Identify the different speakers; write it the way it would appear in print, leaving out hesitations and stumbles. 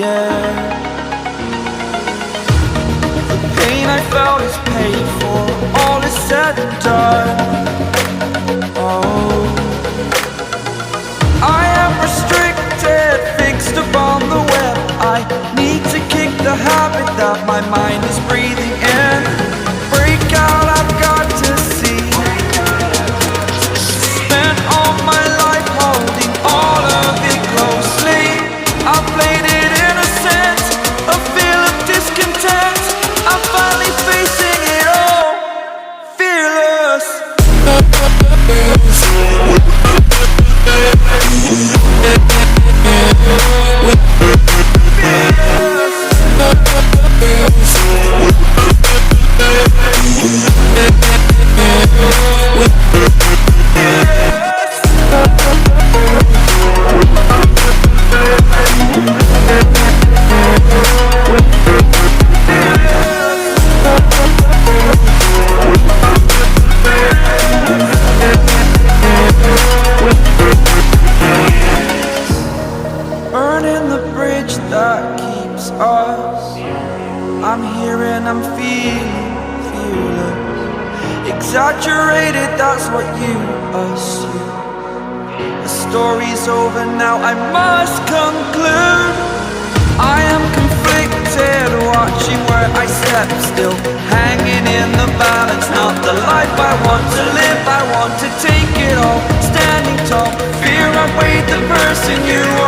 Speaker 1: yeah. The pain I felt is paid for, all is said and done. Oh, I am restricted, fixed upon the web. I need to kick the habit that my mind is breathing in. Break out, I've got to see. Spent all my life holding all of it closely. I played it innocent, a feel of discontent. I'm finally facing it all, fearless. Burning the bridge that keeps us. I'm here and I'm feeling fearless. Exaggerated, that's what you assume. The story's over now, I must conclude. I am conflicted, watching where I step still, hanging in the balance. Not the life I want to live, I want to take it all. Standing tall, fear I weighed the person you are.